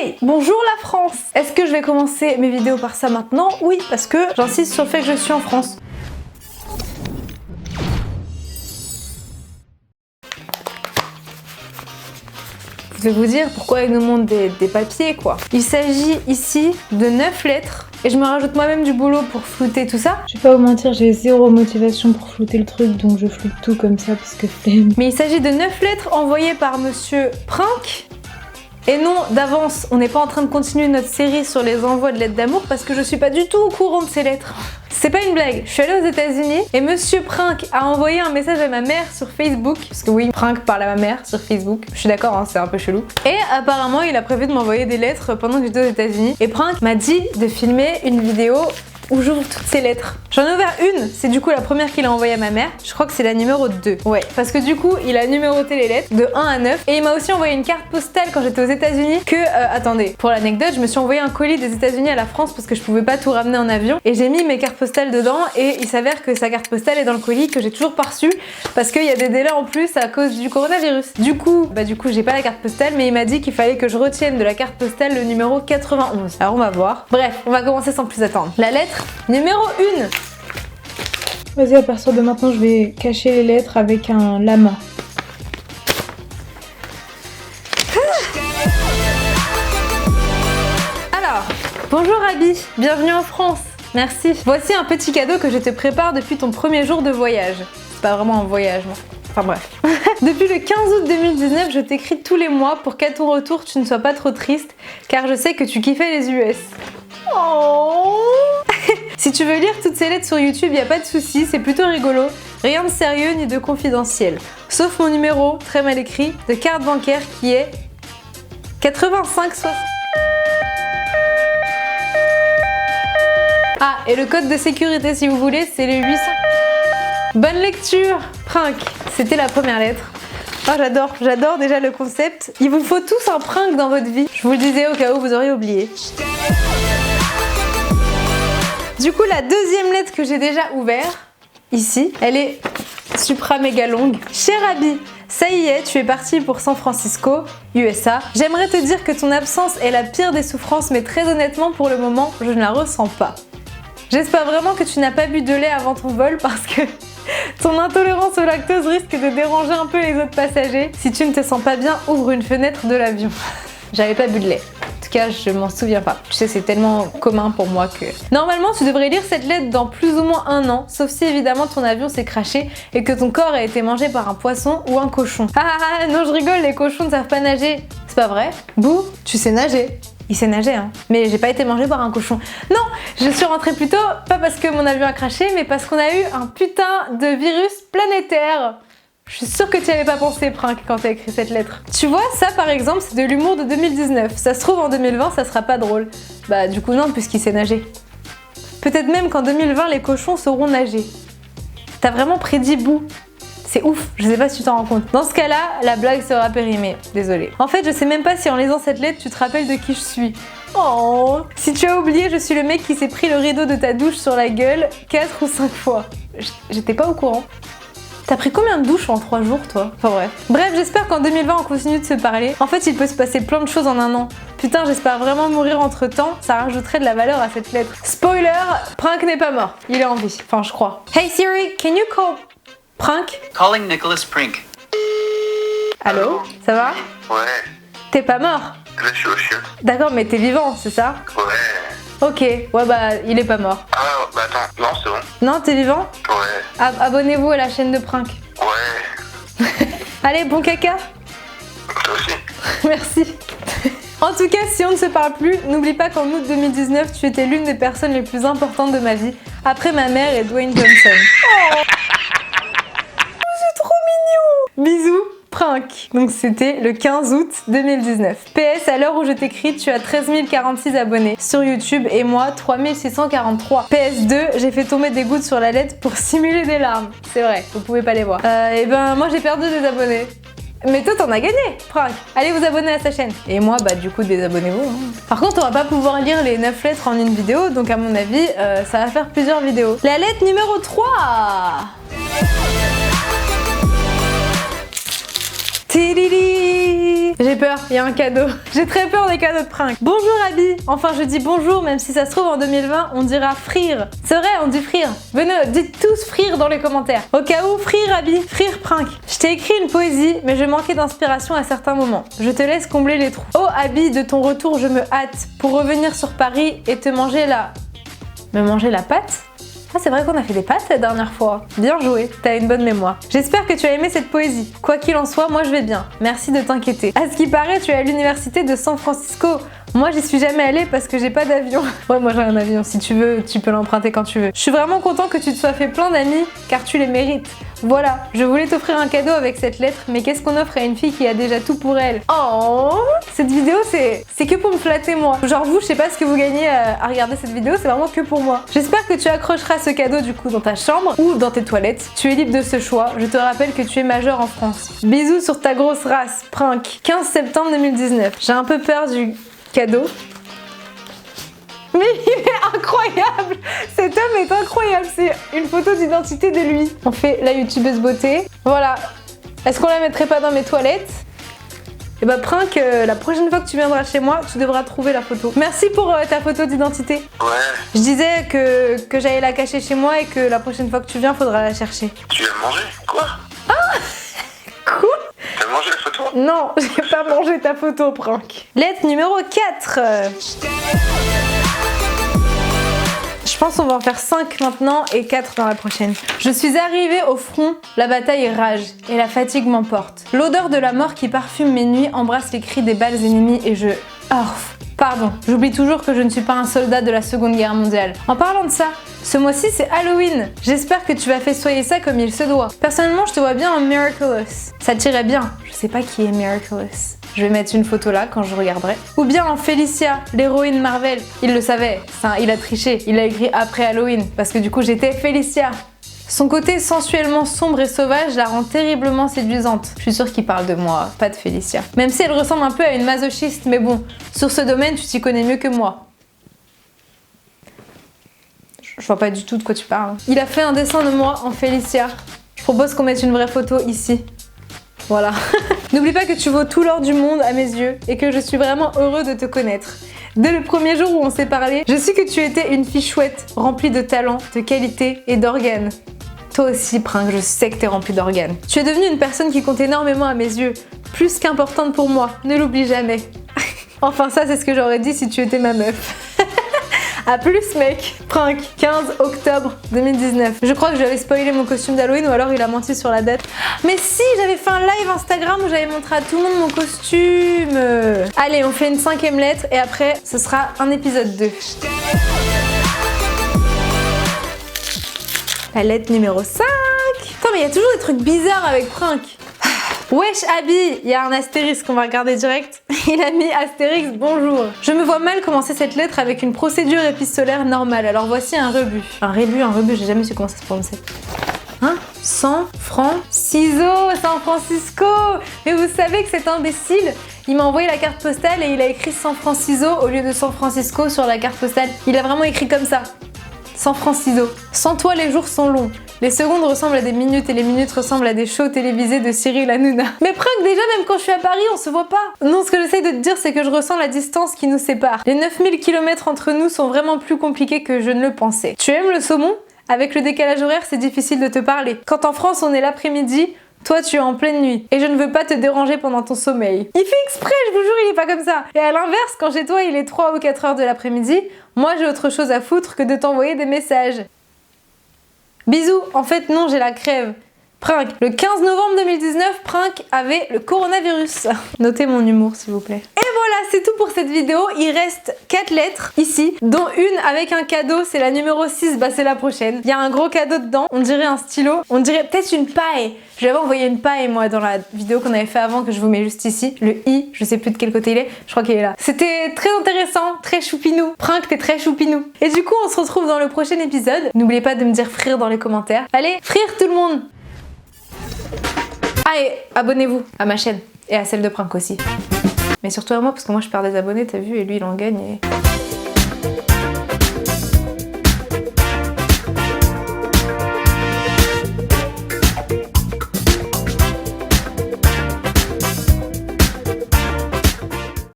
Hey, bonjour la France! Est-ce que je vais commencer mes vidéos par ça maintenant? Oui, parce que j'insiste sur le fait que je suis en France. Je vais vous dire pourquoi ils nous montrent des papiers quoi. Il s'agit ici de 9 lettres et je me rajoute moi-même du boulot pour flouter tout ça. Je vais pas vous mentir, j'ai zéro motivation pour flouter le truc donc je floute tout comme ça parce que flemme. Mais il s'agit de 9 lettres envoyées par monsieur Princk. Et non, d'avance, on n'est pas en train de continuer notre série sur les envois de lettres d'amour parce que je suis pas du tout au courant de ces lettres. C'est pas une blague, je suis allée aux États-Unis et monsieur Princk a envoyé un message à ma mère sur Facebook. Parce que oui, Princk parle à ma mère sur Facebook. Je suis d'accord, hein, c'est un peu chelou. Et apparemment, il a prévu de m'envoyer des lettres pendant que j'étais aux États-Unis. Et Princk m'a dit de filmer une vidéo où j'ouvre toutes ces lettres. J'en ai ouvert une, c'est du coup la première qu'il a envoyée à ma mère. Je crois que c'est la numéro 2. Ouais, parce que du coup, il a numéroté les lettres de 1 à 9. Et il m'a aussi envoyé une carte postale quand j'étais aux États-Unis que, attendez, pour l'anecdote, je me suis envoyé un colis des États-Unis à la France parce que je pouvais pas tout ramener en avion. Et j'ai mis mes cartes postales dedans et il s'avère que sa carte postale est dans le colis que j'ai toujours pas reçu parce qu'il y a des délais en plus à cause du coronavirus. Du coup, j'ai pas la carte postale, mais il m'a dit qu'il fallait que je retienne de la carte postale le numéro 91. Alors on va voir. Bref, on va commencer sans plus attendre. La lettre numéro 1. Vas-y, à partir de maintenant, je vais cacher les lettres avec un lama. Alors, bonjour Abby, bienvenue en France. Merci. Voici un petit cadeau que je te prépare depuis ton premier jour de voyage. C'est pas vraiment un voyage, moi. Enfin bref. Depuis le 15 août 2019, je t'écris tous les mois pour qu'à ton retour, tu ne sois pas trop triste, car je sais que tu kiffais les US. Oh. Si tu veux lire toutes ces lettres sur YouTube, y a pas de souci, c'est plutôt rigolo. Rien de sérieux ni de confidentiel. Sauf mon numéro, très mal écrit, de carte bancaire qui est 8560. Ah, et le code de sécurité si vous voulez, c'est le 800. Bonne lecture, Princk. C'était la première lettre. Oh, j'adore déjà le concept. Il vous faut tous un Princk dans votre vie. Je vous le disais au cas où vous auriez oublié. Du coup, la deuxième lettre que j'ai déjà ouverte, ici, elle est supra méga longue. Cher Abby, ça y est, tu es parti pour San Francisco, USA. J'aimerais te dire que ton absence est la pire des souffrances, mais très honnêtement, pour le moment, je ne la ressens pas. J'espère vraiment que tu n'as pas bu de lait avant ton vol parce que ton intolérance au lactose risque de déranger un peu les autres passagers. Si tu ne te sens pas bien, ouvre une fenêtre de l'avion. J'avais pas bu de lait. En tout cas, je m'en souviens pas. Tu sais, c'est tellement commun pour moi que... Normalement, tu devrais lire cette lettre dans plus ou moins 1 an, sauf si évidemment ton avion s'est crashé et que ton corps a été mangé par un poisson ou un cochon. Ah non, je rigole, les cochons ne savent pas nager. C'est pas vrai? Bouh, tu sais nager. Il sait nager, hein. Mais j'ai pas été mangée par un cochon. Non, je suis rentrée plus tôt, pas parce que mon avion a crashé, mais parce qu'on a eu un putain de virus planétaire. Je suis sûre que tu n'y avais pas pensé, Princk, quand t'as écrit cette lettre. Tu vois, ça par exemple, c'est de l'humour de 2019. Ça se trouve en 2020, ça sera pas drôle. Bah du coup non, puisqu'il sait nager. Peut-être même qu'en 2020, les cochons sauront nager. T'as vraiment prédit Bouh. C'est ouf, je sais pas si tu t'en rends compte. Dans ce cas-là, la blague sera périmée. Désolée. En fait, je sais même pas si en lisant cette lettre, tu te rappelles de qui je suis. Oh. Si tu as oublié, je suis le mec qui s'est pris le rideau de ta douche sur la gueule 4 ou 5 fois. J'étais pas au courant. T'as pris combien de douches en 3 jours, toi? Enfin bref. Bref, j'espère qu'en 2020, on continue de se parler. En fait, il peut se passer plein de choses en 1 an. Putain, j'espère vraiment mourir entre temps. Ça rajouterait de la valeur à cette lettre. Spoiler, Princk n'est pas mort. Il est en vie. Enfin, je crois. Hey Siri, can you call Princk? Calling Nicholas Princk. Allô? Ça va? Ouais, T'es pas mort? là je suis au chien. D'accord, mais t'es vivant, c'est ça? Ouais. Ok, ouais bah, il est pas mort. Ah, bah attends, non, c'est bon. Non, t'es vivant? Ouais. Abonnez-vous à la chaîne de Princk. Ouais. Allez, bon caca. Toi aussi. Merci. En tout cas, si on ne se parle plus, n'oublie pas qu'en août 2019, tu étais l'une des personnes les plus importantes de ma vie, après ma mère et Dwayne Johnson. Oh, c'est trop mignon. Bisous, Princk. Donc c'était le 15 août 2019. PS, à l'heure où je t'écris, tu as 13 046 abonnés sur YouTube et moi 3 643. PS2, j'ai fait tomber des gouttes sur la lettre pour simuler des larmes. C'est vrai, vous pouvez pas les voir. Et ben moi j'ai perdu des abonnés. Mais toi t'en as gagné, Princk. Allez vous abonner à sa chaîne. Et moi bah du coup désabonnez-vous. Hein. Par contre on va pas pouvoir lire les 9 lettres en une vidéo, donc à mon avis ça va faire plusieurs vidéos. La lettre numéro 3. Tididi. J'ai peur, il y a un cadeau. J'ai très peur des cadeaux de prank. Bonjour Abby. Enfin, je dis bonjour, même si ça se trouve en 2020, on dira frire. C'est vrai, on dit frire. Venez, dites tous frire dans les commentaires. Au cas où, frire Abby, frire prank. Je t'ai écrit une poésie, mais je manquais d'inspiration à certains moments. Je te laisse combler les trous. Oh Abby, de ton retour, je me hâte pour revenir sur Paris et te manger la... Me manger la pâte? Ah, c'est vrai qu'on a fait des pâtes la dernière fois. Bien joué, t'as une bonne mémoire. J'espère que tu as aimé cette poésie. Quoi qu'il en soit, moi je vais bien. Merci de t'inquiéter. À ce qui paraît, tu es à l'université de San Francisco. Moi, j'y suis jamais allée parce que j'ai pas d'avion. Ouais, moi j'ai un avion. Si tu veux, tu peux l'emprunter quand tu veux. Je suis vraiment content que tu te sois fait plein d'amis car tu les mérites. Voilà, je voulais t'offrir un cadeau avec cette lettre, mais qu'est-ce qu'on offre à une fille qui a déjà tout pour elle? Oh! Cette vidéo, c'est que pour me flatter moi. Genre vous, je sais pas ce que vous gagnez à regarder cette vidéo, c'est vraiment que pour moi. J'espère que tu accrocheras ce cadeau du coup dans ta chambre ou dans tes toilettes. Tu es libre de ce choix. Je te rappelle que tu es majeur en France. Bisous sur ta grosse race. Prank. 15 septembre 2019. J'ai un peu peur du cadeau. Mais il est incroyable! Cet homme est incroyable, c'est une photo d'identité de lui. On fait la youtubeuse beauté. Voilà. Est-ce qu'on la mettrait pas dans mes toilettes? Et bah prank, la prochaine fois que tu viendras chez moi, tu devras trouver la photo. Merci pour ta photo d'identité. Ouais. Je disais que j'allais la cacher chez moi et que la prochaine fois que tu viens, faudra la chercher. Tu vas manger? Quoi? Quoi? T'as mangé la photo? Non, j'ai pas mangé ta photo, prank. Lettre numéro 4. Je pense qu'on va en faire 5 maintenant et 4 dans la prochaine. Je suis arrivée au front, la bataille rage et la fatigue m'emporte. L'odeur de la mort qui parfume mes nuits embrasse les cris des balles ennemies et je... Pardon, j'oublie toujours que je ne suis pas un soldat de la Seconde Guerre mondiale. En parlant de ça, ce mois-ci c'est Halloween. J'espère que tu vas festoyer ça comme il se doit. Personnellement, je te vois bien en Miraculous. Ça t'irait bien. Je sais pas qui est Miraculous. Je vais mettre une photo là quand je regarderai. Ou bien en Felicia, l'héroïne Marvel. Il le savait, ça, il a triché. Il a écrit après Halloween parce que du coup j'étais Felicia. Son côté sensuellement sombre et sauvage la rend terriblement séduisante. Je suis sûre qu'il parle de moi, pas de Felicia. Même si elle ressemble un peu à une masochiste, mais bon, sur ce domaine, tu t'y connais mieux que moi. Je vois pas du tout de quoi tu parles. Il a fait un dessin de moi en Felicia. Je propose qu'on mette une vraie photo ici. Voilà. N'oublie pas que tu vaux tout l'or du monde à mes yeux et que je suis vraiment heureux de te connaître. Dès le premier jour où on s'est parlé, je sais que tu étais une fille chouette, remplie de talent, de qualité et d'organes. Toi aussi, Prince, je sais que t'es remplie d'organes. Tu es devenue une personne qui compte énormément à mes yeux, plus qu'importante pour moi, ne l'oublie jamais. Enfin ça, c'est ce que j'aurais dit si tu étais ma meuf. A plus mec. Prank, 15 octobre 2019. Je crois que j'avais spoilé mon costume d'Halloween ou alors il a menti sur la date. Mais si, j'avais fait un live Instagram où j'avais montré à tout le monde mon costume. Allez, on fait une 5e lettre et après, ce sera un épisode 2. La lettre numéro 5. Attends, mais il y a toujours des trucs bizarres avec Prank. Wesh Abby, il y a un astérisque qu'on va regarder direct. Il a mis astérisque bonjour. Je me vois mal commencer cette lettre avec une procédure épistolaire normale. Alors voici un rebut. Un rebut, j'ai jamais su comment ça se prononçait. Hein? San Francisco, San Francisco. Mais vous savez que cet imbécile, il m'a envoyé la carte postale et il a écrit San Francisco au lieu de San Francisco sur la carte postale. Il a vraiment écrit comme ça. San Francisco. Sans toi, les jours sont longs. Les secondes ressemblent à des minutes et les minutes ressemblent à des shows télévisés de Cyril Hanouna. Mais Prank, déjà, même quand je suis à Paris, on se voit pas. Non, ce que j'essaie de te dire, c'est que je ressens la distance qui nous sépare. Les 9000 km entre nous sont vraiment plus compliqués que je ne le pensais. Tu aimes le saumon? Avec le décalage horaire, c'est difficile de te parler. Quand en France, on est l'après-midi, toi, tu es en pleine nuit et je ne veux pas te déranger pendant ton sommeil. Il fait exprès, je vous jure, il est pas comme ça. Et à l'inverse, quand chez toi, il est 3 ou 4 heures de l'après-midi, moi, j'ai autre chose à foutre que de t'envoyer des messages. Bisous, en fait, non, j'ai la crève. Prank. Le 15 novembre 2019, Prank avait le coronavirus. Notez mon humour, s'il vous plaît. Et voilà, c'est tout pour cette vidéo. Il reste 4 lettres ici, dont une avec un cadeau. C'est la numéro 6, bah c'est la prochaine. Il y a un gros cadeau dedans. On dirait un stylo. On dirait peut-être une paille. Je lui avais envoyé une paille, moi, dans la vidéo qu'on avait fait avant, que je vous mets juste ici. Le i, je sais plus de quel côté il est. Je crois qu'il est là. C'était très intéressant, très choupinou. Prank, t'es très choupinou. Et du coup, on se retrouve dans le prochain épisode. N'oubliez pas de me dire frire dans les commentaires. Allez, frire tout le monde! Ah, et abonnez-vous à ma chaîne et à celle de Prank aussi. Mais surtout à moi parce que moi je perds des abonnés, t'as vu, et lui il en gagne et...